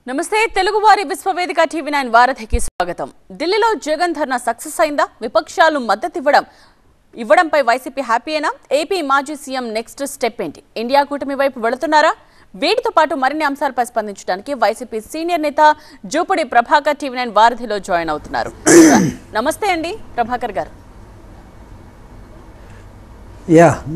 నమస్తే తెలుగువారి విశ్వవేదిక టీవీ9 వారధికి స్వాగతం. ఢిల్లీలో జగన్ ధర్నా సక్సెస్ అయిందా? విపక్షాలు మద్దతు ఇవ్వడంపై వైసీపీ హ్యాపీయేనా? ఏపీ మాజీ సీఎం నెక్స్ట్ స్టెప్ ఏంటి? ఇండియా కూటమి వైపు వెళుతున్నారా? వీటితో పాటు మరిన్ని అంశాలపై స్పందించడానికి వైసీపీ సీనియర్ నేత జూపూడి ప్రభాకర్ టీవీ9 వారధిలో జాయిన్ అవుతున్నారు. నమస్తే అండి ప్రభాకర్ గారు.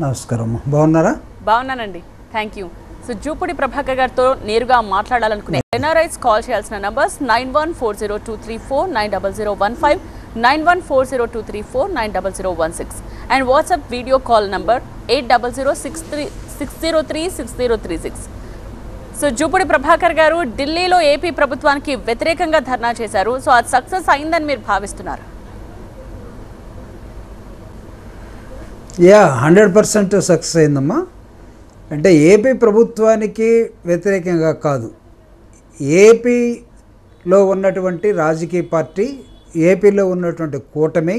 నమస్కారం. బాగున్నారా? బాగున్నానండి, thank you. So Jupudi Prabhakar గారితో నేరుగా మాట్లాడాలనుకునే ఎన్ఆర్ఐస్ కాల్ చేయాల్సిన numbers 914023490015, 914023490016 and WhatsApp video call number 8006036036. So Jupudi Prabhakar గారు ఢిల్లీలో ఏపీ ప్రభుత్వానికి వ్యతిరేకంగా ధర్నా చేశారు. సో అది సక్సెస్ అయిందని మీరు భావిస్తున్నారు? 100% సక్సెస్ అయిందమ్మా. అంటే ఏపీ ప్రభుత్వానికి వ్యతిరేకంగా కాదు, ఏపీలో ఉన్నటువంటి రాజకీయ పార్టీ, ఏపీలో ఉన్నటువంటి కూటమి,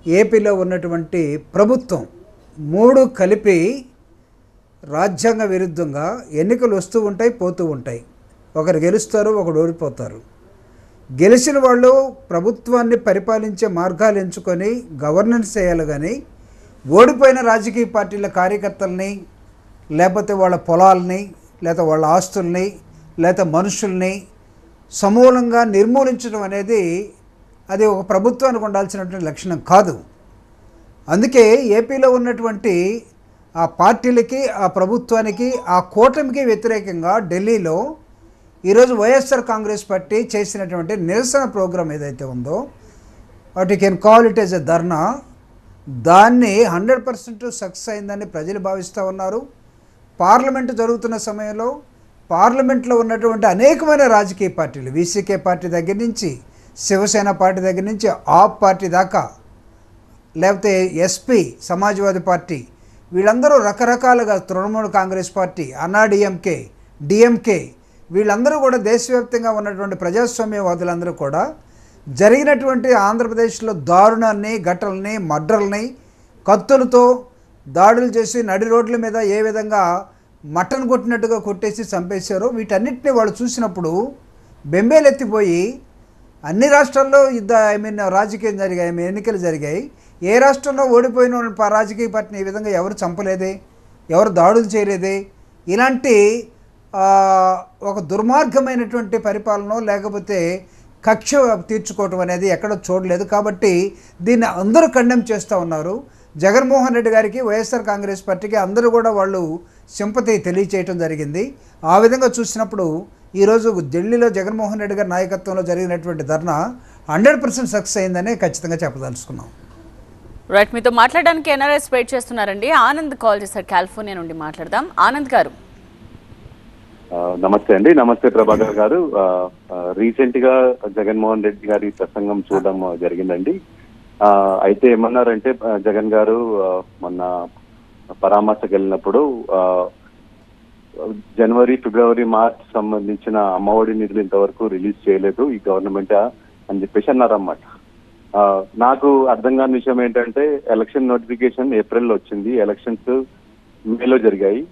ఏపీలో ఉన్నటువంటి ప్రభుత్వం మూడు కలిపి రాజ్యాంగ విరుద్ధంగా ఎన్నికలు వస్తూ ఉంటాయి, పోతూ ఉంటాయి. ఒకరు గెలుస్తారు, ఒకరు ఓడిపోతారు. గెలిచిన వాళ్ళు ప్రభుత్వాన్ని పరిపాలించే మార్గాలు ఎంచుకొని గవర్నెన్స్ చేయాలి. కానీ ఓడిపోయిన రాజకీయ పార్టీల కార్యకర్తల్ని, లేకపోతే వాళ్ళ పొలాలని, లేకపోతే వాళ్ళ ఆస్తుల్ని, లేకపోతే మనుషుల్ని సమూలంగా నిర్మూలించడం అనేది అది ఒక ప్రభుత్వానికి ఉండాల్సినటువంటి లక్షణం కాదు. అందుకే ఏపీలో ఉన్నటువంటి ఆ పార్టీలకి, ఆ ప్రభుత్వానికి, ఆ కూటమికి వ్యతిరేకంగా ఢిల్లీలో ఈరోజు వైఎస్ఆర్ కాంగ్రెస్ పార్టీ చేసినటువంటి నిరసన ప్రోగ్రాం ఏదైతే ఉందో, what you can call it as a dharna, దాన్ని 100% సక్సెస్ అయిందని ప్రజలు భావిస్తూ ఉన్నారు. పార్లమెంటు జరుగుతున్న సమయంలో పార్లమెంట్లో ఉన్నటువంటి అనేకమైన రాజకీయ పార్టీలు, వీసీకే పార్టీ దగ్గర నుంచి, శివసేన పార్టీ దగ్గర నుంచి, ఆప్ పార్టీ దాకా, లేకపోతే ఎస్పీ, సమాజ్వాదీ పార్టీ, వీళ్ళందరూ రకరకాలుగా, తృణమూల్ కాంగ్రెస్ పార్టీ, అన్నాడీఎంకే, డిఎంకే, వీళ్ళందరూ కూడా దేశవ్యాప్తంగా ఉన్నటువంటి ప్రజాస్వామ్యవాదులందరూ కూడా జరిగినటువంటి ఆంధ్రప్రదేశ్లో దారుణాన్ని, ఘటనల్ని, మర్డర్లని, కత్తులతో దాడులు చేసి నడి రోడ్ల మీద ఏ విధంగా మటన్ కొట్టినట్టుగా కొట్టేసి చంపేశారో వీటన్నిటిని వాళ్ళు చూసినప్పుడు బెంబేలెత్తిపోయి, అన్ని రాష్ట్రాల్లో రాజకీయం జరిగాయి, ఎన్నికలు జరిగాయి, ఏ రాష్ట్రంలో ఓడిపోయిన రాజకీయ పార్టీని ఈ విధంగా ఎవరు చంపలేదే, ఎవరు దాడులు చేయలేదే, ఇలాంటి ఒక దుర్మార్గమైనటువంటి పరిపాలన లేకపోతే కక్ష తీర్చుకోవటం అనేది ఎక్కడ చూడలేదు. కాబట్టి దీన్ని అందరూ కండెమ్ చేస్తూ ఉన్నారు. జగన్మోహన్ రెడ్డి గారికి, వైఎస్ఆర్ కాంగ్రెస్ పార్టీకి అందరూ కూడా వాళ్ళు సింపతి తెలియచేయటం జరిగింది. ఆ విధంగా చూసినప్పుడు ఈరోజు ఢిల్లీలో జగన్మోహన్ రెడ్డి గారి నాయకత్వంలో జరిగినటువంటి ధర్నా 100% సక్సెస్ అయిందని ఖచ్చితంగా చెప్పదలుచుకున్నాం. రైట్, మీతో మాట్లాడడానికి ఎన్ఆర్ఎస్ వెయిట్ చేస్తున్నారండి. ఆనంద్ కాల్ చేశారు, కాలిఫోర్నియా నుండి. మాట్లాడదాం. ఆనంద్ గారు. నమస్తే అండి. నమస్తే ప్రభాకర్ గారు. రీసెంట్ గా జగన్మోహన్ రెడ్డి గారి ప్రసంగం చూడడం జరిగిందండి. అయితే ఏమన్నారంటే, జగన్ గారు మొన్న పరామర్శకు వెళ్ళినప్పుడు జనవరి, ఫిబ్రవరి, మార్చ్ సంబంధించిన అమ్మఒడి నిధులు ఇంతవరకు రిలీజ్ చేయలేదు ఈ గవర్నమెంట్ అని చెప్పేసి అన్నారన్నమాట. నాకు అర్థం కాని విషయం ఏంటంటే, ఎలక్షన్ నోటిఫికేషన్ ఏప్రిల్లో వచ్చింది, ఎలక్షన్స్ మేలో జరిగాయి,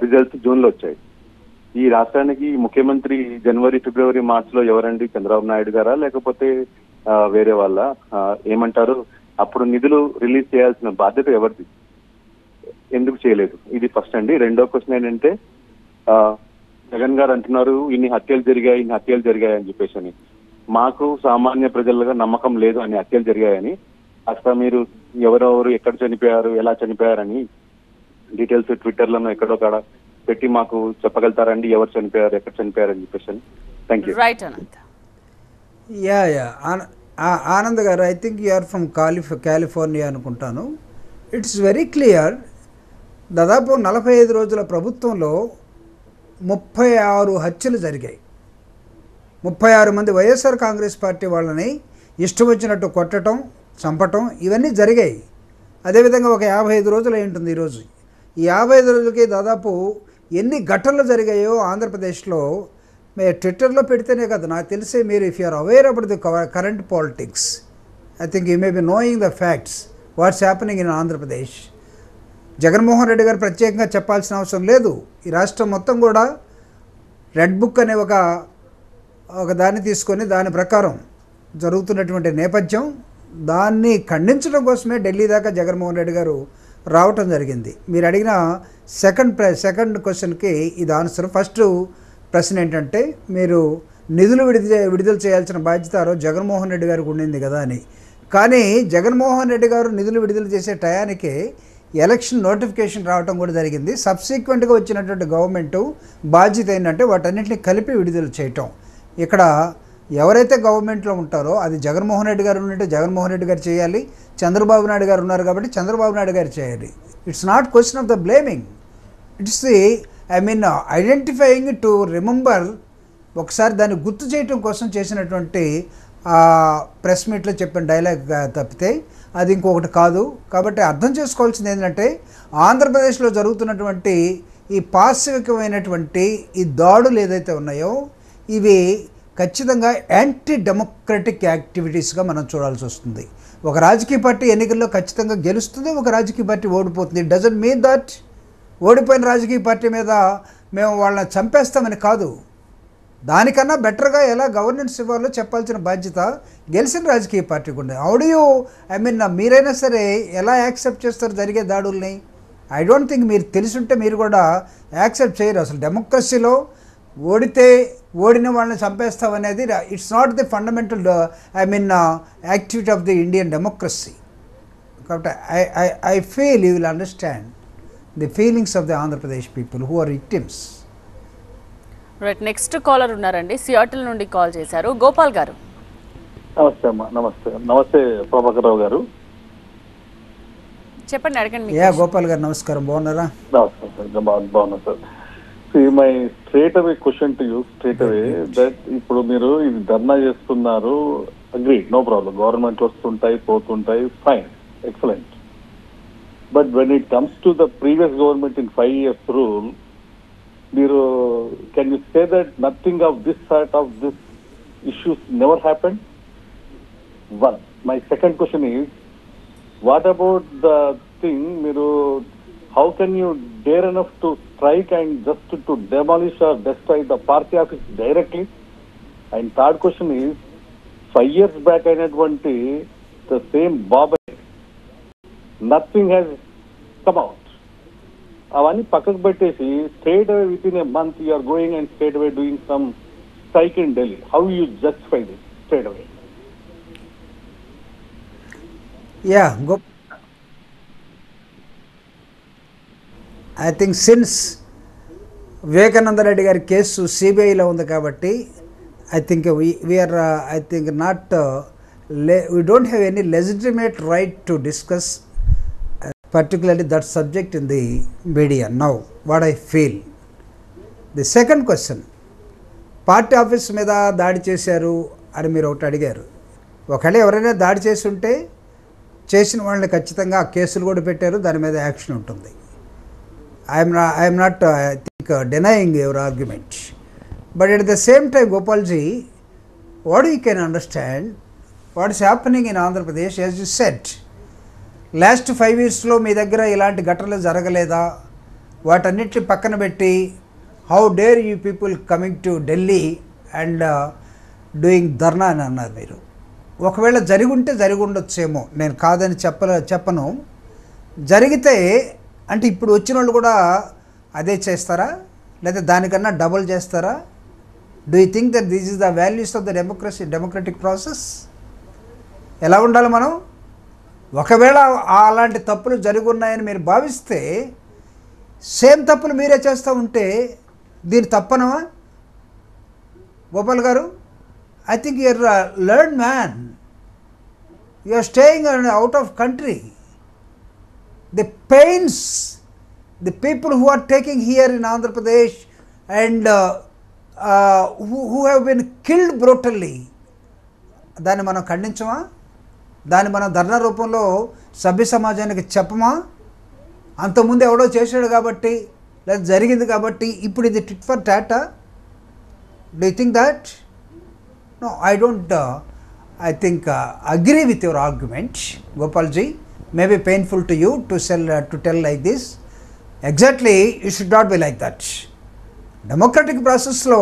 రిజల్ట్స్ జూన్లో వచ్చాయి. ఈ రాష్ట్రానికి ముఖ్యమంత్రి జనవరి, ఫిబ్రవరి, మార్చ్ లో ఎవరండి? చంద్రబాబు నాయుడు గారా, లేకపోతే వేరే వాళ్ళ? ఏమంటారు? అప్పుడు నిధులు రిలీజ్ చేయాల్సిన బాధ్యత ఎవరిది? ఎందుకు చేయలేదు? ఇది ఫస్ట్ అండి. రెండో క్వశ్చన్ ఏంటంటే, జగన్ గారు అంటున్నారు ఇన్ని హత్యలు జరిగాయి అని చెప్పేసి అని. మాకు సామాన్య ప్రజలుగా నమ్మకం లేదు అని హత్యలు జరిగాయని. అసలు మీరు ఎవరెవరు ఎక్కడ చనిపోయారు, ఎలా చనిపోయారని డీటెయిల్స్ ట్విట్టర్లను ఎక్కడో కాడ పెట్టి మాకు చెప్పగలుగుతారండి, ఎవరు చనిపోయారు, ఎక్కడ చనిపోయారు అని చెప్పేసి. Thank you. Right Anant. Anand garu, I think you are from California అనుకుంటాను. It's very clear. దాదాపు 45 రోజుల ప్రభుత్వంలో 36 హత్యలు జరిగాయి. 36 మంది వైఎస్ఆర్ కాంగ్రెస్ పార్టీ వాళ్ళని ఇష్టం వచ్చినట్టు కొట్టడం, చంపటం, ఇవన్నీ జరిగాయి. అదేవిధంగా ఒక 55 రోజులు అయి ఉంటుంది ఈరోజు. ఈ 55 రోజులకి దాదాపు ఎన్ని ఘటనలు జరిగాయో ఆంధ్రప్రదేశ్లో ట్విట్టర్లో పెడితేనే కదా నాకు తెలిసే. మీరు if you are aware about the current politics, I think you may be knowing the facts what's happening in Andhra Pradesh. Jaganmohan Reddy garu ప్రత్యేకంగా చెప్పాల్సిన అవసరం లేదు. ఈ రాష్ట్రం మొత్తం కూడా రెడ్ బుక్ అనే ఒక ఒక దాన్ని తీసుకొని దాని ప్రకారం జరుగుతున్నటువంటి నేపథ్యం, దాన్ని ఖండించడం కోసమే ఢిల్లీ దాకా జగన్మోహన్ రెడ్డి గారు రావటం జరిగింది. మీరు అడిగిన సెకండ్ క్వశ్చన్కి ఇది ఆన్సర్. ఫస్ట్ ప్రశ్న ఏంటంటే, మీరు నిధులు విడుదల చేయాల్సిన బాధ్యత ఆ రోజు జగన్మోహన్ రెడ్డి గారికి ఉండింది కదా అని. కానీ జగన్మోహన్ రెడ్డి గారు నిధులు విడుదల చేసే టయానికి ఎలక్షన్ నోటిఫికేషన్ రావడం కూడా జరిగింది. సబ్సిక్వెంట్గా వచ్చినటువంటి గవర్నమెంటు బాధ్యత ఏంటంటే వాటన్నింటినీ కలిపి విడుదల చేయటం. ఇక్కడ ఎవరైతే గవర్నమెంట్లో ఉంటారో అది జగన్మోహన్ రెడ్డి గారు ఉంటే జగన్మోహన్ రెడ్డి గారు చేయాలి, చంద్రబాబు నాయుడు గారు ఉన్నారు కాబట్టి చంద్రబాబు నాయుడు గారు చేయాలి. It's not question of the blaming, it's the identifying to remember, ఒకసారి దాన్ని గుర్తు చేయటం కోసం చేసినటువంటి ప్రెస్ మీట్లో చెప్పిన డైలాగ్ తప్పితే అది ఇంకొకటి కాదు. కాబట్టి అర్థం చేసుకోవాల్సింది ఏంటంటే, ఆంధ్రప్రదేశ్లో జరుగుతున్నటువంటి ఈ పాశవికమైనటువంటి ఈ దాడులు ఏదైతే ఉన్నాయో ఇవి ఖచ్చితంగా యాంటీ డెమోక్రటిక్ యాక్టివిటీస్గా మనం చూడాల్సి వస్తుంది. ఒక రాజకీయ పార్టీ ఎన్నికల్లో ఖచ్చితంగా గెలుస్తుంది, ఒక రాజకీయ పార్టీ ఓడిపోతుంది. ఇట్ డజంట్ మీన్ దట్ ఓడిపోయిన రాజకీయ పార్టీ మీద మేము వాళ్ళని చంపేస్తామని కాదు. దానికన్నా బెటర్గా ఎలా గవర్నెన్స్ ఇవ్వాలో చెప్పాల్సిన బాధ్యత గెలిచిన రాజకీయ పార్టీకి ఉంది. హౌ మీరైనా సరే ఎలా యాక్సెప్ట్ చేస్తారు జరిగే దాడుల్ని? ఐ డోంట్ థింక్ మీరు తెలుసుంటే మీరు కూడా యాక్సెప్ట్ చేయరు. అసలు డెమోక్రసీలో ఓడిన వాళ్ళని చంపేస్తామనేది it's not the fundamental activity of the Indian democracy. కాబట్టి I feel you will understand the feelings of the Andhra Pradesh people who are victims. Right, next caller ఉన్నారండి, సియాటిల్ నుండి కాల్ చేశారు. గోపాల్ గారు. నమస్తే అమ్మా. నమస్తే ప్రభాకర్ రావు గారు. చెప్పండి, అడగండి. గోపాల్ గారు నమస్కారం, బాగున్నారా? నమస్కారం సార్, బాగున్నా sir. My straight away question to you, straight away that ఇప్పుడు మీరు ఇది ధర్నా చేస్తున్నారు, అగ్రీ, నో ప్రాబ్లం, గవర్నమెంట్ వస్తుంటాయి పోతుంటాయి, fine, excellent. But when it comes to the previous government in 5 years rule, మీరు can you say that nothing of this sort of this issues never happened? One. My second question is, what about the thing, మీరు how can you dare enough to strike and just to demolish or destroy the party office directly? And third question is, 5 years back అయినటువంటి the same Bob, nothing has come out. అవన్నీ పక్కకు పెట్టేసి straight away within a month you are going and straight away doing some strike in Delhi. How you justify this straight away? I think since Vivekananda Reddy గారి case సిబిఐలో ఉంది కాబట్టి I think not we don't have any legitimate right to discuss particularly that subject in the media now, what I feel. The second question, party office మీద దాడి చేశారు అని మీరు ఒకటి అడిగారు. ఒకవేళ ఎవరైనా దాడి చేసి ఉంటే చేసిన వాళ్ళని ఖచ్చితంగా ఆ కేసులు కూడా పెట్టారు, దాని మీద యాక్షన్ ఉంటుంది. I am not denying your argument, but at the same time, Gopalji, what you can understand, what is happening in Andhra Pradesh, as you said, last 5 years లో మీ దగ్గర ఇలాంటి ఘటనలు జరగలేదా? వాటన్నిటిని పక్కన పెట్టి how dare you people coming to Delhi and doing ధర్నా అని అన్నారు మీరు. ఒకవేళ జరిగి ఉంటే జరిగి ఉండొచ్చేమో, నేను కాదని చెప్పను. జరిగితే అంటే ఇప్పుడు వచ్చిన వాళ్ళు కూడా అదే చేస్తారా, లేదా దానికన్నా డబుల్ చేస్తారా? Do you think that this is the values of the democratic process? ఎలా ఉండాలి మనం? ఒకవేళ అలాంటి తప్పులు జరిగి ఉన్నాయని మీరు భావిస్తే సేమ్ తప్పులు మీరే చేస్తూ ఉంటే దీని తప్పనమా గోపాల్ గారు? I think you're learn man, you're staying out of country. The pains the people who are taking here in Andhra Pradesh and who have been killed brutally, దాన్ని మనం ఖండించమా? దాన్ని మనం ధర్నా రూపంలో సభ్య సమాజానికి చెప్పమా? అంతకుముందు ఎవడో చేశాడు కాబట్టి లేదా జరిగింది కాబట్టి ఇప్పుడు ఇది tit for tat? Do you think that? No, I don't agree with your argument, Gopalji. May be painful to you to tell like this. Exactly, you should not be like that. Democratic ప్రాసెస్లో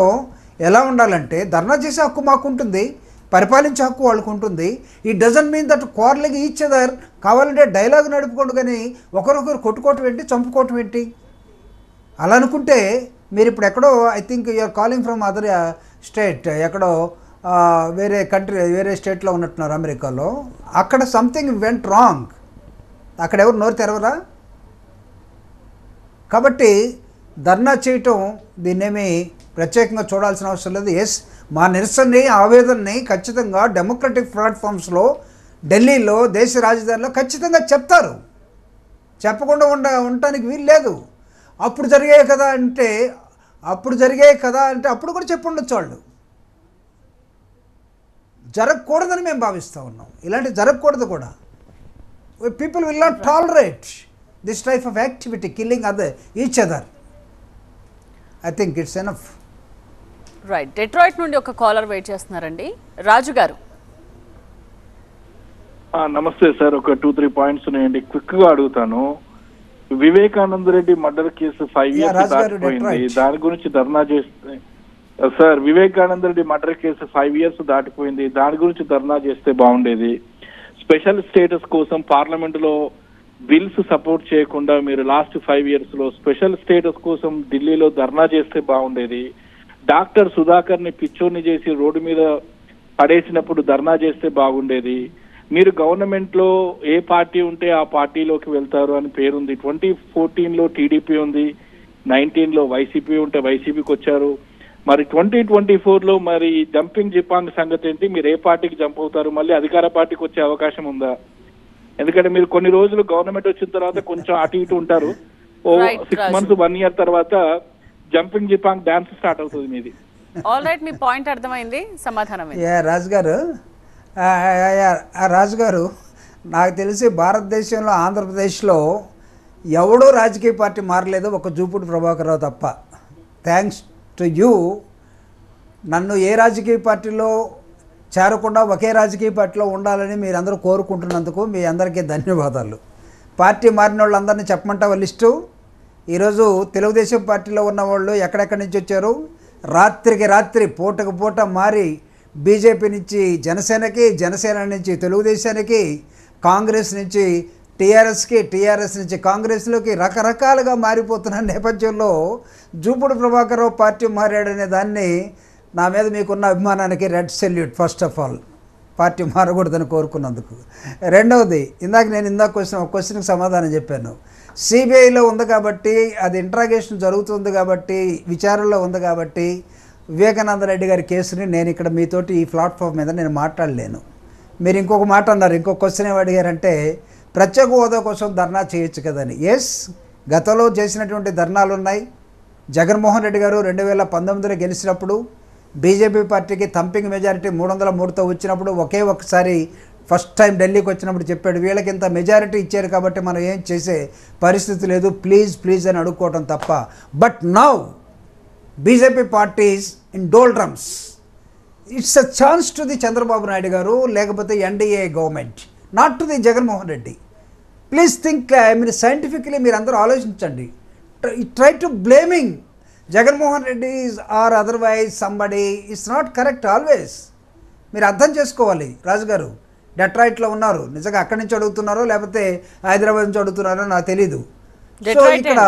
ఎలా ఉండాలంటే ధర్నా చేసే హక్కు మాకు ఉంటుంది, పరిపాలించే హక్కు వాళ్ళకు ఉంటుంది. ఈ doesn't mean that quarrelling each other. కావాలంటే డైలాగ్ నడుపుకోండి, కానీ ఒకరొకరు కొట్టుకోవటం ఏంటి, చంపుకోవటం ఏంటి? అలా అనుకుంటే మీరు ఇప్పుడు ఎక్కడో I think you're calling from other state, ఎక్కడో వేరే కంట్రీ, వేరే స్టేట్లో ఉన్నట్టున్నారు అమెరికాలో. అక్కడ సంథింగ్ వెంట్ రాంగ్. అక్కడ ఎవరు నోరు తెరవరా? కాబట్టి ధర్నా చేయటం దీన్నేమి ప్రత్యేకంగా చూడాల్సిన అవసరం లేదు. ఎస్, మా నిరసనని, ఆవేదనని ఖచ్చితంగా డెమోక్రటిక్ ప్లాట్ఫామ్స్లో ఢిల్లీలో, దేశ రాజధానిలో ఖచ్చితంగా చెప్తారు. చెప్పకుండా ఉండటానికి వీలు లేదు. అప్పుడు జరిగాయి కదా అంటే అప్పుడు కూడా చెప్పి ఉండొచ్చు వాళ్ళు. జరగకూడదని మేము భావిస్తూ ఉన్నాం. ఇలాంటివి జరగకూడదు కూడా. People will not tolerate this type of activity, killing each other. I think it's enough. Right. Detroit నుండి ఒక కాలర్ వెయిట్ చేస్తున్నారండి. రాజు గారు. నమస్తే సార్. ఒక 2-3 పాయింట్స్ ఉన్నాయండి, క్విక్ గా అడుగుతాను. Vivekananda Reddy murder case 5 years దాటిపోయింది, దాని గురించి ధర్నా చేస్తే sir, Vivekananda Reddy murder case 5 years దాటిపోయింది, దాని గురించి ధర్నా చేస్తే బాగుండేది. స్పెషల్ స్టేటస్ కోసం పార్లమెంట్ లో బిల్స్ సపోర్ట్ చేయకుండా మీరు లాస్ట్ 5 years లో స్పెషల్ స్టేటస్ కోసం ఢిల్లీలో ధర్నా చేస్తే బాగుండేది. డాక్టర్ సుధాకర్ ని పిచ్చోని చేసి రోడ్డు మీద పడేసినప్పుడు ధర్నా చేస్తే బాగుండేది. మీరు గవర్నమెంట్ లో ఏ పార్టీ ఉంటే ఆ పార్టీలోకి వెళ్తారు అని పేరుంది. 2014 లో టీడీపీ ఉంది, 19 లో వైసీపీ ఉంటే వైసీపీకి వచ్చారు. మరి 2024 లో మరి జంపింగ్ జిపాంగ్ సంగతి ఏంటి? మీరు ఏ పార్టీకి జంప్ అవుతారు? మళ్ళీ అధికార పార్టీకి వచ్చే అవకాశం ఉందా? ఎందుకంటే మీరు కొన్ని రోజులు గవర్నమెంట్ వచ్చిన తర్వాత కొంచెం అటు ఇటు ఉంటారు. 6 months 1 year తర్వాత జంపింగ్ జిపాంగ్ డాన్స్ స్టార్ట్ అవుతుంది మీది. ఆల్ రైట్, మీ పాయింట్ అర్థమైంది. సమాధానం రాజు గారు, నాకు తెలిసి భారతదేశంలో, ఆంధ్రప్రదేశ్లో ఎవడూ రాజకీయ పార్టీ మారలేదు, ఒక జూపూడి ప్రభాకర్ రావు తప్ప. Thanks to you. నన్ను ఏ రాజకీయ పార్టీలో చేరకుండా ఒకే రాజకీయ పార్టీలో ఉండాలని మీరందరూ కోరుకుంటున్నందుకు మీ అందరికీ ధన్యవాదాలు. పార్టీ మారిన వాళ్ళందరినీ చెప్పమంటావా లిస్టు? ఈరోజు తెలుగుదేశం పార్టీలో ఉన్న వాళ్ళు ఎక్కడెక్కడి నుంచి వచ్చారు? రాత్రికి రాత్రి, పూటకు పూట మారి బీజేపీ నుంచి జనసేనకి, జనసేన నుంచి తెలుగుదేశానికి, కాంగ్రెస్ నుంచి టీఆర్ఎస్కి, టీఆర్ఎస్ నుంచి కాంగ్రెస్లోకి రకరకాలుగా మారిపోతున్న నేపథ్యంలో జూపూడి ప్రభాకర్ రావు పార్టీ మారాడనే దాన్ని, నా మీద మీకున్న అభిమానానికి red salute. First of all, party మారకూడదని కోరుకున్నందుకు. రెండవది, ఇందాక క్వశ్చన్కి సమాధానం చెప్పాను. సిబిఐలో ఉంది కాబట్టి, అది ఇంట్రాగేషన్ జరుగుతుంది కాబట్టి, విచారణలో ఉంది కాబట్టి వివేకానంద రెడ్డి గారి కేసుని నేను ఇక్కడ మీతోటి ఈ ప్లాట్ఫామ్ మీద నేను మాట్లాడలేను. మీరు ఇంకొక మాట అన్నారు, ఇంకొక క్వశ్చన్ ఏమి అడిగారంటే ప్రత్యేక హోదా కోసం ధర్నా చేయొచ్చు కదని. ఎస్, గతంలో చేసినటువంటి ధర్నాలు ఉన్నాయి. జగన్మోహన్ రెడ్డి గారు 2019లో గెలిచినప్పుడు బీజేపీ పార్టీకి థంపింగ్ మెజారిటీ 303తో వచ్చినప్పుడు ఒక్కసారి ఫస్ట్ టైం ఢిల్లీకి వచ్చినప్పుడు చెప్పాడు, వీళ్ళకి ఇంత మెజారిటీ ఇచ్చారు కాబట్టి మనం ఏం చేసే పరిస్థితి లేదు, ప్లీజ్ అని అడుక్కోవటం తప్ప. But now BJP parties in doldrums. It's a chance to the Chandrababu Naidu గారు, లేకపోతే NDA government, not to the Jaganmohan Reddy. Please think, scientifically మీరు అందరూ ఆలోచించండి. Try to blaming Jaganmohan Reddy or otherwise somebody it's not correct always. మీరు అర్థం చేసుకోవాలి. రాజుగారు డెట్రాయిట్లో ఉన్నారు, నిజంగా అక్కడి నుంచి అడుగుతున్నారో లేకపోతే హైదరాబాద్ నుంచి అడుగుతున్నారో నాకు తెలీదు. సో ఇక్కడ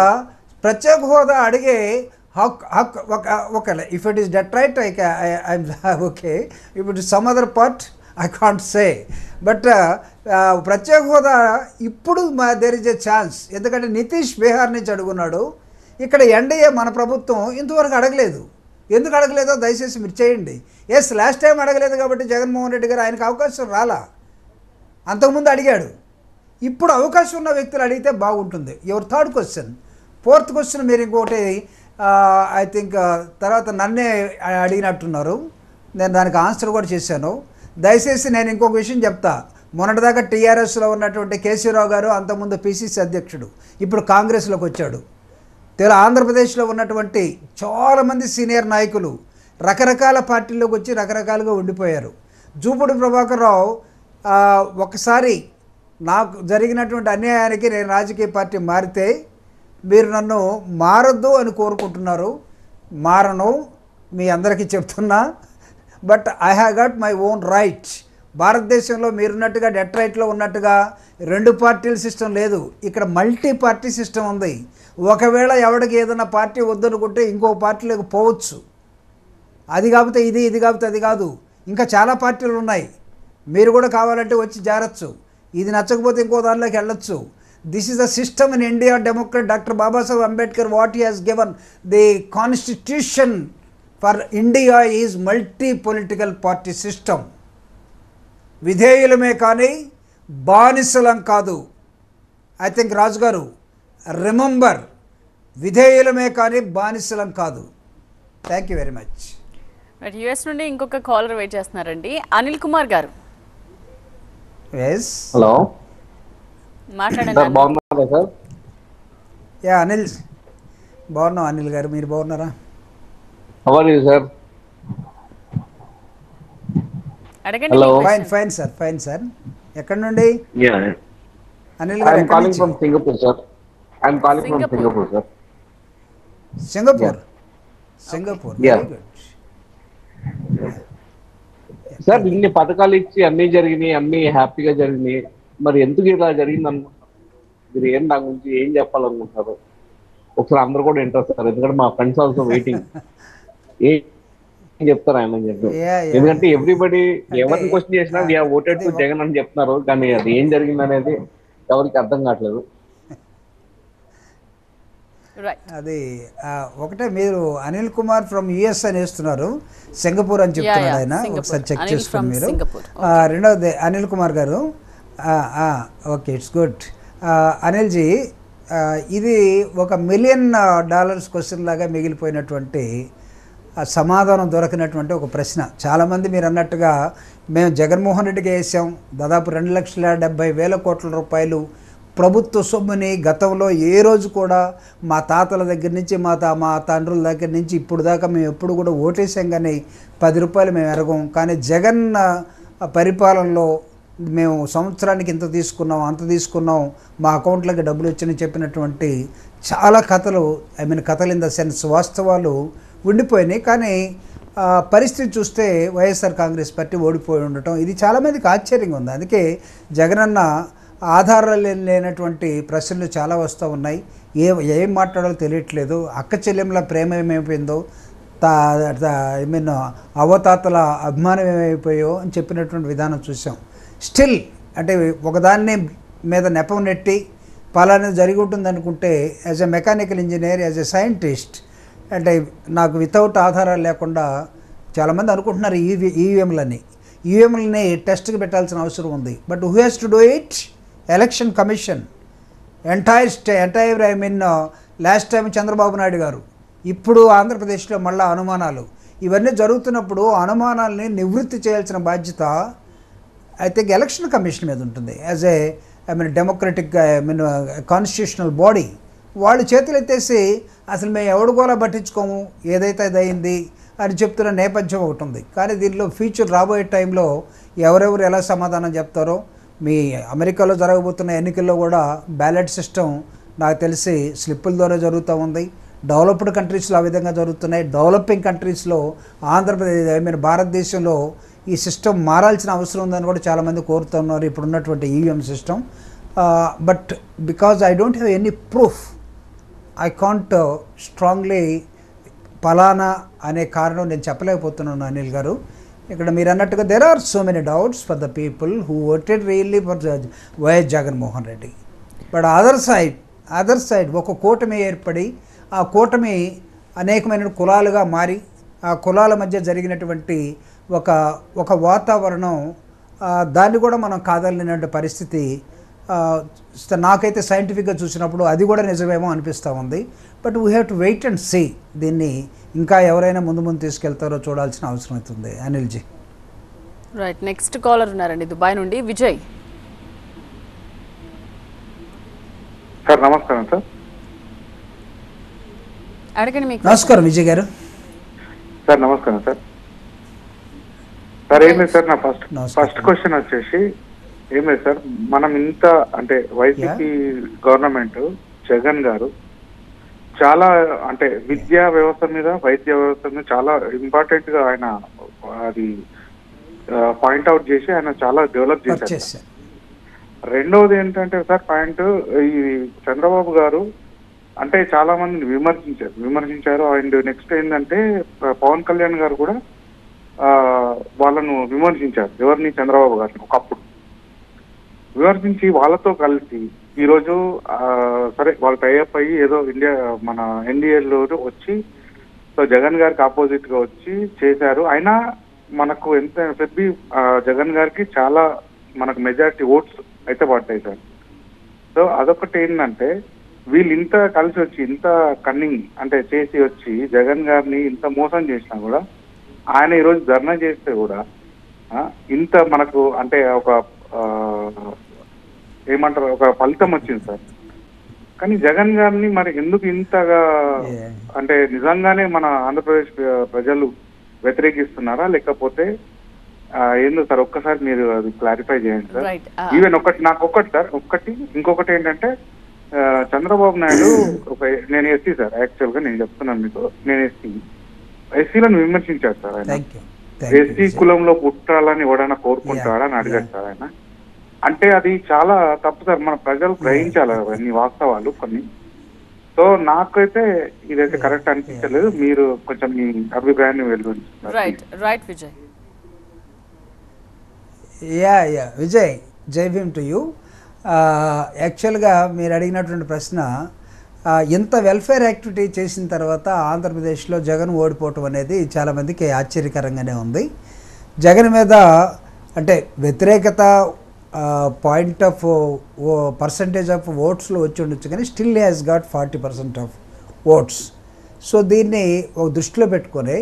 ప్రత్యేక హోదా అడిగే హక్కు ఒకవేళ if it is Detroit I'm okay, if it is some other part I can't say. But ప్రత్యేక హోదా ఇప్పుడు దేర్ ఇస్ ఎ ఛాన్స్. ఎందుకంటే నితీష్ బీహార్ నుంచి అడుగున్నాడు, ఇక్కడ ఎన్డీఏ మన ప్రభుత్వం ఇంతవరకు అడగలేదు. ఎందుకు అడగలేదో దయచేసి మీరు చేయండి. ఎస్, లాస్ట్ టైం అడగలేదు కాబట్టి జగన్మోహన్ రెడ్డి గారు ఆయనకు అవకాశం రాలా, అంతకుముందు అడిగాడు. ఇప్పుడు అవకాశం ఉన్న వ్యక్తులు అడిగితే బాగుంటుంది. Your third question. Fourth question మీరు ఇంకోటి ఐ థింక్ తర్వాత నన్నే అడిగినట్టున్నారు, నేను దానికి ఆన్సర్ కూడా చేశాను. దయచేసి నేను ఇంకొక విషయం చెప్తా. మొన్నటిదాకా టీఆర్ఎస్లో ఉన్నటువంటి కేసీరావు గారు అంతకుముందు పిసిసి అధ్యక్షుడు, ఇప్పుడు కాంగ్రెస్లోకి వచ్చాడు. ఆంధ్రప్రదేశ్లో ఉన్నటువంటి చాలామంది సీనియర్ నాయకులు రకరకాల పార్టీల్లోకి వచ్చి రకరకాలుగా ఉండిపోయారు. జూపూడి ప్రభాకర్ రావు ఒకసారి నాకు జరిగినటువంటి అన్యాయానికి నేను రాజకీయ పార్టీ మారితే మీరు నన్ను మారద్దు అని కోరుకుంటున్నారు. మారను. మీ అందరికీ చెప్తున్నా. But I have got my own right. భారతదేశంలో మీరున్నట్టుగా డెట్రాయిట్లో ఉన్నట్టుగా 2 పార్టీల సిస్టమ్ లేదు. ఇక్కడ మల్టీ పార్టీ సిస్టమ్ ఉంది. ఒకవేళ ఎవడికి ఏదైనా పార్టీ వద్దనుకుంటే ఇంకో పార్టీలోకి పోవచ్చు. అది కాకపోతే ఇది, ఇది కాకపోతే అది కాదు, ఇంకా చాలా పార్టీలు ఉన్నాయి. మీరు కూడా కావాలంటే వచ్చి చేరచ్చు. ఇది నచ్చకపోతే ఇంకో దానిలోకి వెళ్ళొచ్చు. This is the system in India democrat. Doctor Babasaheb Ambedkar what he has given the constitution for India is multi political party system. విధేయులమే కానీ బానిసలం కాదు. ఐ థింక్ రాజు గారు రిమెంబర్, విధేయులమే కానీ బానిసలం కాదు. Thank you very much. US నుండి ఇంకొక కాలర్ వెయిట్ చేస్తున్నారండి, అనిల్ కుమార్ గారు. ఎస్, హలో, మాట్లాడండి. బాగున్నారా సార్? యా అనిల్, బాగున్నాం అనిల్ గారు, మీరు బాగున్నారా? How sir? అడగండి. Hello. Fine sir, fine sir. ఎక్కడి నుండి అనిల్ గారు? I'm calling from Singapore sir. I'm calling from Singapore sir. Singapore. Singapore, Yeah. Very good sir, ఇన్ని పథకాలు ఇచ్చి అన్ని జరిగినాయి, అన్ని హ్యాపీగా జరిగినాయి, మరి ఎందుకు ఇలా జరిగింది అనుకుంటున్నారు? మీరు ఏం దాని గురించి ఏం చెప్పాలనుకుంటారు? ఒకసారి అందరూ కూడా ఇంట్రెస్ట్ సార్, ఎందుకంటే మా ఫ్రెండ్స్ ఆల్సో వెయిటింగ్. ఏం చెప్తారు ఆయన చెప్పి? ఎందుకంటే ఎవ్రీబడి ఎవరిని క్వశ్చన్ చేసినా we have voted to Jagan అని చెప్తున్నారు, కానీ అది ఏం జరిగింది అనేది ఎవరికి అర్థం కావట్లేదు. అది ఒకటే, మీరు అనిల్ కుమార్ ఫ్రమ్ యుఎస్ అని వేస్తున్నారు, సింగపూర్ అని చెప్తున్నాడు ఆయన. ఒకసారి చెక్ చేసుకోండి మీరు. రెండవది అనిల్ కుమార్ గారు, ఓకే, ఇట్స్ గుడ్. అనిల్జీ, ఇది ఒక $1 మిలియన్ క్వశ్చన్ లాగా మిగిలిపోయినటువంటి, సమాధానం దొరకినటువంటి ఒక ప్రశ్న. చాలామంది మీరు అన్నట్టుగా మేము జగన్మోహన్ రెడ్డికి వేసాం, దాదాపు 2,70,000 కోట్ల రూపాయలు ప్రభుత్వ సొమ్ముని గతంలో ఏ రోజు కూడా మా తాతల దగ్గర నుంచి మా తండ్రుల దగ్గర నుంచి ఇప్పుడు దాకా మేము ఎప్పుడు కూడా ఓటేసాం, కానీ 10 రూపాయలు మేము ఎరగం. కానీ జగన్ పరిపాలనలో మేము సంవత్సరానికి ఇంత తీసుకున్నాం, అంత తీసుకున్నాం, మా అకౌంట్లోకి డబ్బులు వచ్చని చెప్పినటువంటి చాలా కథలు, కథలు ఇన్ ద సెన్స్ వాస్తవాలు ఉండిపోయినాయి. కానీ పరిస్థితి చూస్తే వైఎస్ఆర్ కాంగ్రెస్ పార్టీ ఓడిపోయి ఉండటం ఇది చాలామందికి ఆశ్చర్యంగా ఉంది. అందుకే జగనన్న ఆధారాలు లేనటువంటి ప్రశ్నలు చాలా వస్తూ ఉన్నాయి. ఏం మాట్లాడాలో తెలియట్లేదు. అక్క చెల్లెంల ప్రేమ ఏమైపోయిందో, అవతాతల అభిమానం ఏమైపోయో అని చెప్పినటువంటి విధానం చూసాం. స్టిల్ అంటే ఒకదాన్ని మీద నెపం నెట్టి పలానా జరిగి ఉంటుంది అనుకుంటే, as a mechanical engineer, as a scientist, అంటే నాకు వితౌట్ ఆధారాలు లేకుండా చాలామంది అనుకుంటున్నారు ఈవీఎంలని టెస్ట్కి పెట్టాల్సిన అవసరం ఉంది. But who has to do it? Election commission. Entire last time Chandrababu Naidu గారు, ఇప్పుడు ఆంధ్రప్రదేశ్లో మళ్ళీ అనుమానాలు. ఇవన్నీ జరుగుతున్నప్పుడు అనుమానాలని నివృత్తి చేయాల్సిన బాధ్యత ఐ థింక్ ఎలక్షన్ కమిషన్ మీద ఉంటుంది. As a democratic constitutional body వాళ్ళు చేతులు ఎత్తేసి అసలు మేము ఎవడుకోలా పట్టించుకోము, ఏదైతే అది అయింది అని చెప్తున్న నేపథ్యం ఒకటి ఉంది. కానీ దీనిలో ఫ్యూచర్ రాబోయే టైంలో ఎవరెవరు ఎలా సమాధానం చెప్తారో, మీ అమెరికాలో జరగబోతున్న ఎన్నికల్లో కూడా బ్యాలెట్ సిస్టమ్ నాకు తెలిసి స్లిప్పుల ద్వారా జరుగుతూ ఉంది. డెవలప్డ్ కంట్రీస్లో ఆ విధంగా జరుగుతున్నాయి. డెవలపింగ్ కంట్రీస్లో ఆంధ్రప్రదేశ్ భారతదేశంలో ఈ సిస్టమ్ మారాల్సిన అవసరం ఉందని కూడా చాలామంది కోరుతున్నారు, ఇప్పుడున్నటువంటి EVM system. But because I don't have any proof, I can't strongly పలానా అనే కారణం నేను చెప్పలేకపోతున్నాను అనిల్ గారు. ఇక్కడ మీరు అన్నట్టుగా there are so many doubts for the people who voted really for YS Jaganmohan Reddy. But other side ఒక కూటమి ఏర్పడి, ఆ కూటమి అనేకమైన కులాలుగా మారి, ఆ కులాల మధ్య జరిగినటువంటి ఒక వాతావరణం, దాన్ని కూడా మనం కాదలినటువంటి పరిస్థితి నాకైతే సైంటిఫిక్గా చూసినప్పుడు అది కూడా నిజమేమో అనిపిస్తూ ఉంది. But we have to wait and see. దీన్ని ఇంకా ఎవరైనా ముందు తీసుకెళ్తారో చూడాల్సిన అవసరం అవుతుంది. అనిల్జీ, రైట్. నెక్స్ట్ కాలర్ ఉన్నారండి దుబాయ్ నుండి, విజయ్. సార్ నమస్కారం సార్. అడగండి. మీకు నమస్కారం విజయ్ గారు. సార్ నమస్కారం సార్. సార్ ఏం లేదు సార్, నా ఫస్ట్ క్వశ్చన్ వచ్చేసి ఏం లేదు సార్, మనం ఇంత అంటే వైసీపీ గవర్నమెంట్ జగన్ గారు చాలా అంటే విద్యా వ్యవస్థ మీద, వైద్య వ్యవస్థ మీద చాలా ఇంపార్టెంట్ గా ఆయన అది పాయింట్అవుట్ చేసి ఆయన చాలా డెవలప్ చేశారు. రెండవది ఏంటంటే సార్ పాయింట్, ఈ చంద్రబాబు గారు అంటే చాలా మందిని విమర్శించారు. అండ్ నెక్స్ట్ ఏంటంటే పవన్ కళ్యాణ్ గారు కూడా వాళ్ళను విమర్శించారు. ఎవరిని? చంద్రబాబు గారిని. ఒకప్పుడు విమర్శించి వాళ్ళతో కలిసి ఈరోజు సరే వాళ్ళు టైఅప్ అయ్యి ఏదో మన ఎన్డీఏలో వచ్చి సో జగన్ గారికి ఆపోజిట్ గా వచ్చి చేశారు. అయినా మనకు ఎంత చెప్పి జగన్ గారికి చాలా మనకు మెజారిటీ ఓట్స్ అయితే పడతాయి సార్. సో అదొకటి ఏంటంటే వీళ్ళు ఇంత కలిసి వచ్చి ఇంత కన్నింగ్ అంటే చేసి వచ్చి జగన్ గారిని ఇంత మోసం చేసినా కూడా ఆయన ఈరోజు ధర్నా చేస్తే కూడా ఇంత మనకు అంటే ఒక ఏమంటారు ఒక ఫలితం వచ్చింది సార్. కానీ జగన్ గారిని మరి ఎందుకు ఇంతగా అంటే నిజంగానే మన ఆంధ్రప్రదేశ్ ప్రజలు వ్యతిరేకిస్తున్నారా లేకపోతే ఏందో సార్? ఒక్కసారి మీరు అది క్లారిఫై చేయండి సార్. ఈవెన్ ఇంకొకటి ఏంటంటే చంద్రబాబు నాయుడు నేను ఎస్సీ సార్, యాక్చువల్ గా నేను చెప్తున్నాను మీకు, నేను ఎస్సీలను విమర్శించారు సార్ ఆయన. ఎస్సీ కులంలో పుట్టాలని ఎవడైనా కోరుకుంటాడా అని అడిగారు సార్ ఆయన. అంటే అది చాలా తప్పు సార్, మన ప్రజలు గ్రహించాలి అవన్నీ వాస్తవాలు కొన్ని. సో నాకైతే ఇదైతే కరెక్ట్ అనిపించలేదు. మీరు కొంచెం మీ అభిప్రాయాన్ని వెలువరించారు. విజయ్, జై భీమ్ టు యూ. యాక్చువల్గా మీరు అడిగినటువంటి ప్రశ్న, ఇంత వెల్ఫేర్ యాక్టివిటీ చేసిన తర్వాత ఆంధ్రప్రదేశ్లో జగన్ ఓడిపోవటం అనేది చాలామందికి ఆశ్చర్యకరంగానే ఉంది. జగన్ మీద అంటే వ్యతిరేకత పాయింట్ ఆఫ్ పర్సంటేజ్ ఆఫ్ ఓట్స్లో వచ్చి ఉండొచ్చు, కానీ still has got 40% of votes. So దీన్ని ఒక దృష్టిలో పెట్టుకొని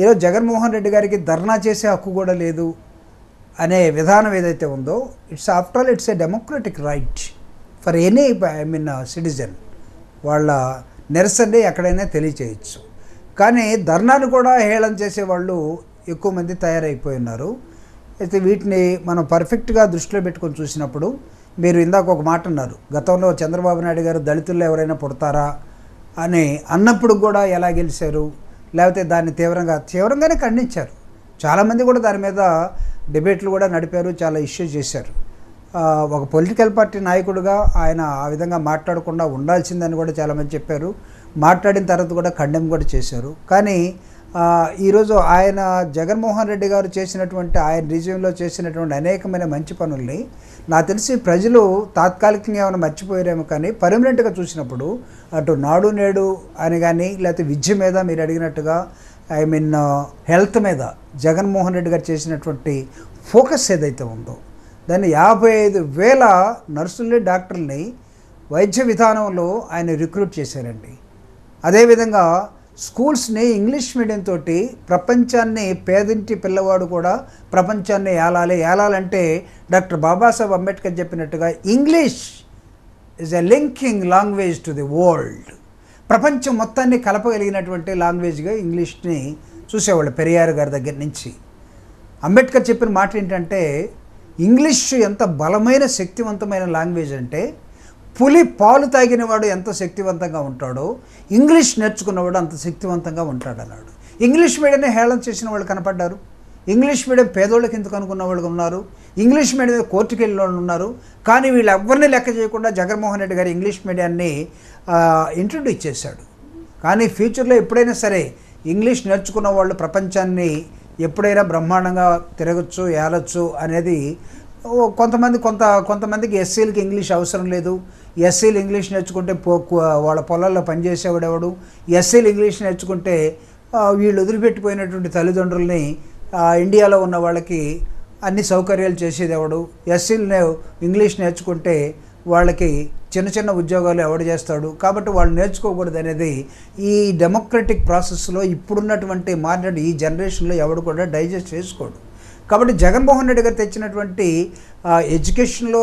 ఈరోజు జగన్మోహన్ రెడ్డి గారికి ధర్నా చేసే హక్కు కూడా లేదు అనే విధానం ఏదైతే ఉందో, after all it's a democratic right for any citizen. వాళ్ళ నిరసనని ఎక్కడైనా తెలియచేయచ్చు. కానీ ధర్నాను కూడా హేళన చేసేవాళ్ళు ఎక్కువ మంది తయారైపోయి ఉన్నారు. అయితే వీటిని మనం పర్ఫెక్ట్గా దృష్టిలో పెట్టుకొని చూసినప్పుడు, మీరు ఇందాక ఒక మాట అన్నారు, గతంలో చంద్రబాబు నాయుడు గారు దళితుల్లో ఎవరైనా పుడతారా అని అన్నప్పుడు కూడా ఎలా గెలిచారు, లేకపోతే దాన్ని తీవ్రంగానే ఖండించారు. చాలామంది కూడా దాని మీద డిబేట్లు కూడా నడిపారు, చాలా ఇష్యూ చేశారు. ఒక పొలిటికల్ పార్టీ నాయకుడిగా ఆయన ఆ విధంగా మాట్లాడకుండా ఉండాల్సిందని కూడా చాలామంది చెప్పారు. మాట్లాడిన తర్వాత కూడా ఖండం కూడా చేశారు. కానీ ఈరోజు ఆయన జగన్మోహన్ రెడ్డి గారు చేసినటువంటి ఆయన రీజియన్లో చేసినటువంటి అనేకమైన మంచి పనుల్ని నాకు తెలిసి ప్రజలు తాత్కాలికంగా ఏమైనా మర్చిపోయారేమో, కానీ పర్మనెంట్గా చూసినప్పుడు అటు నాడు నేడు అని కానీ, లేకపోతే విద్య మీద మీరు అడిగినట్టుగా హెల్త్ మీద జగన్మోహన్ రెడ్డి గారు చేసినటువంటి ఫోకస్ ఏదైతే ఉందో, దాన్ని 55,000 నర్సుల్ని, డాక్టర్ని వైద్య విధానంలో ఆయన రిక్రూట్ చేశారండి. అదేవిధంగా స్కూల్స్ని ఇంగ్లీష్ మీడియం తోటి ప్రపంచాన్ని, పేదింటి పిల్లవాడు కూడా ప్రపంచాన్ని ఏలాలంటే డాక్టర్ బాబాసాహెబ్ అంబేద్కర్ చెప్పినట్టుగా English is a linking language to the world. ప్రపంచం మొత్తాన్ని కలపగలిగినటువంటి లాంగ్వేజ్గా ఇంగ్లీష్ని చూసేవాళ్ళు పెరియార్ గారి దగ్గర నుంచి. అంబేద్కర్ చెప్పిన మాట ఏంటంటే, ఇంగ్లీష్ ఎంత బలమైన శక్తివంతమైన లాంగ్వేజ్ అంటే, పులి పాలు తాగినవాడు ఎంత శక్తివంతంగా ఉంటాడో ఇంగ్లీష్ నేర్చుకున్నవాడు అంత శక్తివంతంగా ఉంటాడు అన్నాడు. ఇంగ్లీష్ మీడియాన్ని హేళన చేసిన వాళ్ళు కనపడ్డారు. ఇంగ్లీష్ మీడియం పేదోళ్ళకి ఎందుకు అనుకున్న వాళ్ళు ఉన్నారు. ఇంగ్లీష్ మీడియం కోర్టుకు వెళ్ళిన వాళ్ళు ఉన్నారు. కానీ వీళ్ళు ఎవరిని లెక్క చేయకుండా జగన్మోహన్ రెడ్డి గారు ఇంగ్లీష్ మీడియాన్ని ఇంట్రడ్యూస్ చేశాడు. కానీ ఫ్యూచర్లో ఎప్పుడైనా సరే ఇంగ్లీష్ నేర్చుకున్న వాళ్ళు ప్రపంచాన్ని ఎప్పుడైనా బ్రహ్మాండంగా తిరగచ్చు, ఏలొచ్చు అనేది కొంతమందికి ఎస్సీలకి ఇంగ్లీష్ అవసరం లేదు. ఎస్సీలు ఇంగ్లీష్ నేర్చుకుంటే వాళ్ళ పొలాల్లో పనిచేసేవాడెవడు, ఎస్సీలు ఇంగ్లీష్ నేర్చుకుంటే వీళ్ళు వదిలిపెట్టిపోయినటువంటి తల్లిదండ్రుల్ని ఇండియాలో ఉన్న వాళ్ళకి అన్ని సౌకర్యాలు చేసేది ఎవడు, ఎస్సీలు ఇంగ్లీష్ నేర్చుకుంటే వాళ్ళకి చిన్న చిన్న ఉద్యోగాలు ఎవడు చేస్తాడు, కాబట్టి వాళ్ళు నేర్చుకోకూడదు అనేది ఈ డెమోక్రటిక్ ప్రాసెస్లో ఇప్పుడున్నటువంటి మారిన ఈ జనరేషన్లో ఎవడు కూడా డైజెస్ట్ చేసుకోడు. కాబట్టి జగన్మోహన్ రెడ్డి గారు తెచ్చినటువంటి ఎడ్యుకేషన్లో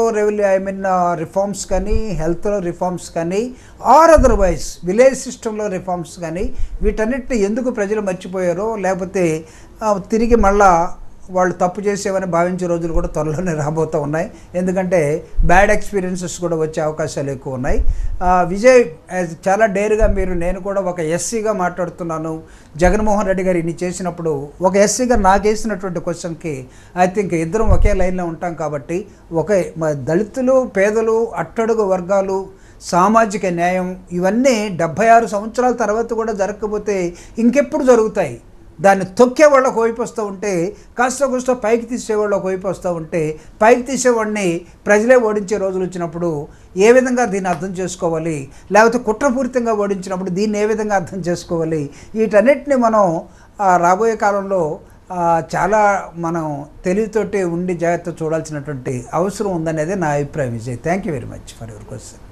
రిఫార్మ్స్ కానీ, హెల్త్లో రిఫార్మ్స్ కానీ, ఆర్ అదర్వైజ్ విలేజ్ సిస్టంలో రిఫార్మ్స్ కానీ, వీటన్నిటిని ఎందుకు ప్రజలు మర్చిపోయారో, లేకపోతే తిరిగి మళ్ళా వాళ్ళు తప్పు చేసేవని భావించే రోజులు కూడా త్వరలోనే రాబోతూ ఉన్నాయి. ఎందుకంటే బ్యాడ్ ఎక్స్పీరియన్సెస్ కూడా వచ్చే అవకాశాలు ఎక్కువ ఉన్నాయి. విజయ్ చాలా డేర్గా నేను కూడా ఒక ఎస్సీగా మాట్లాడుతున్నాను. జగన్మోహన్ రెడ్డి గారు ఇన్ని చేసినప్పుడు ఒక ఎస్సీగా నాకు వేసినటువంటి క్వశ్చన్కి ఐ థింక్ ఇద్దరం ఒకే లైన్లో ఉంటాం కాబట్టి దళితులు, పేదలు, అట్టడుగు వర్గాలు, సామాజిక న్యాయం ఇవన్నీ 76 సంవత్సరాల తర్వాత కూడా జరగకపోతే ఇంకెప్పుడు జరుగుతాయి? దాన్ని తొక్కే వాళ్ళకు వైపు వస్తూ ఉంటే, కాస్త కూస్త పైకి తీసేవాళ్ళకు వైపు వస్తూ ఉంటే, పైకి తీసేవాడిని ప్రజలే ఓడించే రోజులు వచ్చినప్పుడు ఏ విధంగా దీన్ని అర్థం చేసుకోవాలి, లేకపోతే కుట్రపూరితంగా ఓడించినప్పుడు దీన్ని ఏ విధంగా అర్థం చేసుకోవాలి, వీటన్నిటిని మనం రాబోయే కాలంలో చాలా మనం తెలివితోటి ఉండి జాగ్రత్త చూడాల్సినటువంటి అవసరం ఉందనేది నా అభిప్రాయం. Vijay, thank you very much for your question.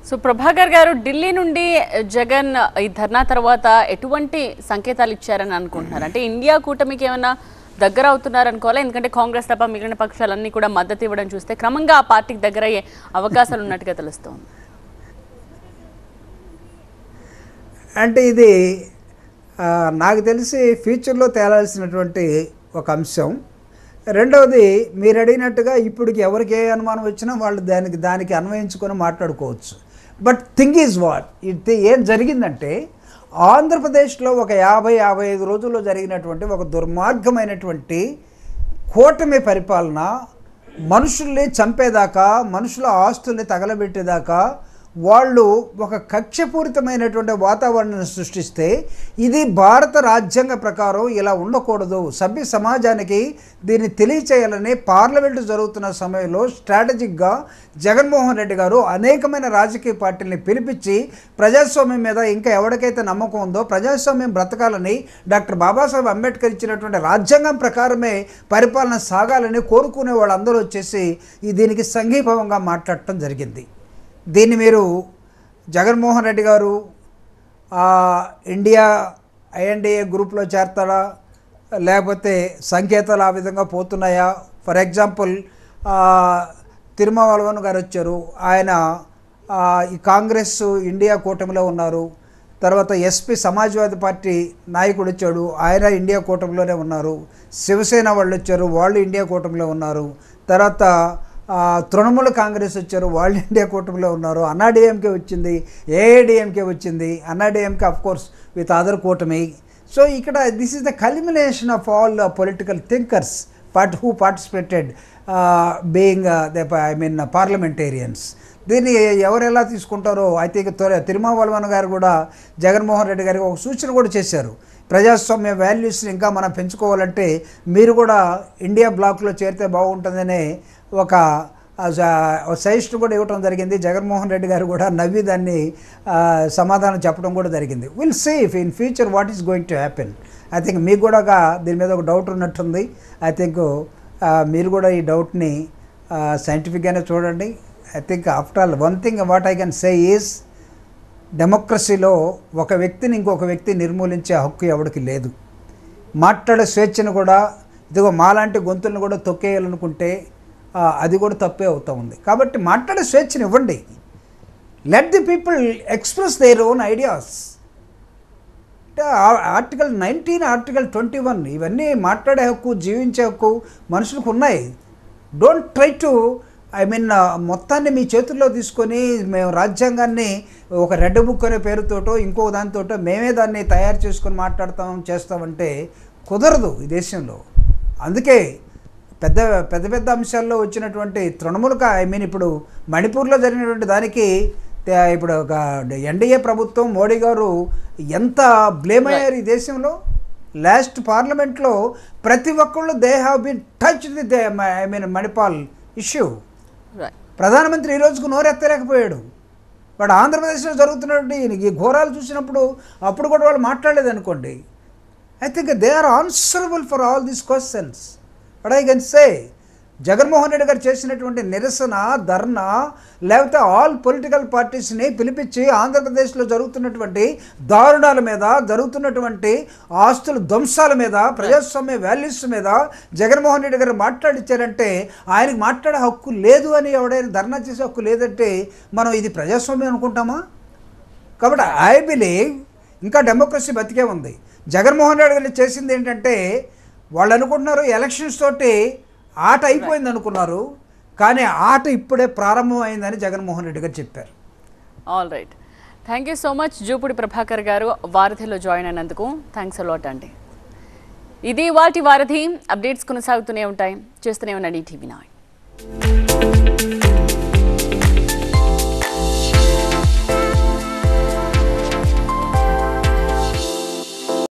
So Prabhakar గారు, ఢిల్లీ నుండి జగన్ ఈ ధర్నా తర్వాత ఎటువంటి సంకేతాలు ఇచ్చారని అనుకుంటున్నారు? అంటే ఇండియా కూటమికి ఏమైనా దగ్గర అవుతున్నారు అనుకోవాలా? ఎందుకంటే కాంగ్రెస్ తప్ప మిగిలిన పక్షాలన్నీ కూడా మద్దతు ఇవ్వడం చూస్తే క్రమంగా ఆ పార్టీకి దగ్గర అయ్యే అవకాశాలు ఉన్నట్టుగా తెలుస్తోంది. అంటే ఇది నాకు తెలిసి ఫ్యూచర్లో తేలాల్సినటువంటి ఒక అంశం. రెండవది, మీరు అడిగినట్టుగా ఇప్పటికి ఎవరికి ఏ అనుమానం వచ్చినా వాళ్ళు దానికి అన్వయించుకొని మాట్లాడుకోవచ్చు. బట్ థింగ్ ఈజ్ వాట్, ఇది ఏం జరిగిందంటే ఆంధ్రప్రదేశ్లో ఒక 50-55 రోజుల్లో జరిగినటువంటి ఒక దుర్మార్గమైనటువంటి కూటమి పరిపాలన, మనుషుల్ని చంపేదాకా, మనుషుల ఆస్తుల్ని తగలబెట్టేదాకా వాళ్ళు ఒక కక్షపూరితమైనటువంటి వాతావరణాన్ని సృష్టిస్తే, ఇది భారత రాజ్యాంగ ప్రకారం ఇలా ఉండకూడదు, సభ్య సమాజానికి దీన్ని తెలియచేయాలని పార్లమెంటు జరుగుతున్న సమయంలో స్ట్రాటజిక్గా జగన్మోహన్ రెడ్డి గారు అనేకమైన రాజకీయ పార్టీలని పిలిపించి ప్రజాస్వామ్యం మీద ఇంకా ఎవరికైతే నమ్మకం ఉందో, ప్రజాస్వామ్యం బ్రతకాలని డాక్టర్ బాబాసాహెబ్ అంబేద్కర్ ఇచ్చినటువంటి రాజ్యాంగం ప్రకారమే పరిపాలన సాగాలని కోరుకునే వాళ్ళందరూ వచ్చేసి దీనికి సంఘీభావంగా మాట్లాడటం జరిగింది. దీన్ని మీరు జగన్మోహన్ రెడ్డి గారు ఇండియా ఐఎన్డిఏ గ్రూప్లో చేరతాడా, లేకపోతే సంకేతాలు ఆ విధంగా పోతున్నాయా? ఫర్ ఎగ్జాంపుల్ తిరుమావళవన్ గారు వచ్చారు, ఆయన ఈ కాంగ్రెస్ ఇండియా కూటమిలో ఉన్నారు. తర్వాత ఎస్పీ సమాజ్వాదీ పార్టీ నాయకుడు వచ్చాడు, ఆయన ఇండియా కూటమిలోనే ఉన్నారు. శివసేన వాళ్ళు వచ్చారు, వాళ్ళు ఇండియా కూటమిలో ఉన్నారు. తర్వాత తృణమూల కాంగ్రెస్ వచ్చారు, వాళ్ళు ఇండియా కూటమిలో ఉన్నారు. అన్నాడీఎంకే వచ్చింది, ఏఐడిఎంకే వచ్చింది. Anna DMK of course with కూటమి. సో ఇక్కడ this is the culmination of all political thinkers who participated being parliamentarians. దీన్ని ఎవరు ఎలా తీసుకుంటారో ఐ థింక్ తిరుమావళవన్ గారు కూడా జగన్మోహన్ రెడ్డి గారికి ఒక సూచన కూడా చేశారు. ప్రజాస్వామ్య వాల్యూస్ని ఇంకా మనం పెంచుకోవాలంటే మీరు కూడా ఇండియా బ్లాక్లో చేరితే బాగుంటుందనే ఒక సజెషన్ కూడా ఇవ్వడం జరిగింది. జగన్మోహన్ రెడ్డి గారు కూడా నవ్వి దాన్ని సమాధానం చెప్పడం కూడా జరిగింది. Will see if in future what is going to happen. I think మీకు కూడా దీని మీద ఒక డౌట్ ఉన్నట్టుంది. ఐ థింక్ మీరు కూడా ఈ డౌట్ని సైంటిఫిక్గానే చూడండి. I think after all one thing what I can say is, డెమోక్రసీలో ఒక వ్యక్తిని ఇంకొక వ్యక్తి నిర్మూలించే హక్కు ఎవరికి లేదు. మాట్లాడే స్వేచ్ఛను కూడా ఇదిగో మాలాంటి గొంతులను కూడా తొక్కేయాలనుకుంటే అది కూడా తప్పే అవుతూ ఉంది. కాబట్టి మాట్లాడే స్వేచ్ఛను ఇవ్వండి. Let the people express their own ideas. అంటే ఆర్టికల్ 19, ఆర్టికల్ 21 ఇవన్నీ మాట్లాడే హక్కు, జీవించే హక్కు మనుషులకు ఉన్నాయి. డోంట్ ట్రై టు మొత్తాన్ని మీ చేతుల్లో తీసుకొని మేము రాజ్యాంగాన్ని ఒక రెడ్ బుక్ అనే పేరుతోటో ఇంకో దానితోటో మేమే దాన్ని తయారు చేసుకొని చేస్తామంటే కుదరదు ఈ దేశంలో. అందుకే పెద్ద పెద్ద అంశాల్లో వచ్చినటువంటి తృణమూలక ఇప్పుడు మణిపూర్లో జరిగినటువంటి దానికి ఇప్పుడు ఒక ఎన్డీఏ ప్రభుత్వం, మోడీ గారు ఎంత బ్లేమ్ అయ్యారు ఈ దేశంలో. లాస్ట్ పార్లమెంట్లో ప్రతి ఒక్కళ్ళు they have been touch the Manipal issue. ప్రధానమంత్రి ఈ రోజుకు నోరెత్తలేకపోయాడు. వాడు ఆంధ్రప్రదేశ్లో జరుగుతున్నటువంటి ఈ ఘోరాలు చూసినప్పుడు అప్పుడు కూడా వాళ్ళు మాట్లాడలేదు అనుకోండి. I think they are answerable for all these questions. But I can say Jaganmohan Reddy గారు చేసినటువంటి నిరసన, ధర్నా, లేకపోతే ఆల్ పొలిటికల్ పార్టీస్ని పిలిపించి ఆంధ్రప్రదేశ్లో జరుగుతున్నటువంటి దారుణాల మీద, జరుగుతున్నటువంటి ఆస్తుల ధ్వంసాల మీద, ప్రజాస్వామ్య వాల్యూస్ మీద జగన్మోహన్ రెడ్డి గారు మాట్లాడిచ్చారంటే ఆయనకు మాట్లాడే హక్కు లేదు అని ఎవడైనా ధర్నా చేసే హక్కు లేదంటే మనం ఇది ప్రజాస్వామ్యం అనుకుంటామా? కాబట్టి ఐ బిలీవ్ ఇంకా డెమోక్రసీ బతికే ఉంది. జగన్మోహన్ రెడ్డి గారు చేసింది ఏంటంటే వాళ్ళు అనుకుంటున్నారు ఎలక్షన్స్ తోటి ఆట అయిపోయింది అనుకున్నారు, కానీ ఆట ఇప్పుడే ప్రారంభమైందని జగన్మోహన్ రెడ్డి గారు చెప్పారు. All right, thank you so much Jupudi Prabhakar గారు వారధిలో జాయిన్ అయినందుకు. థ్యాంక్స్ అలాట్ అండి. ఇది వాటి వారధి. అప్డేట్స్ కొనసాగుతూనే ఉంటాయి. చూస్తూనే ఉండండి టీవీ9.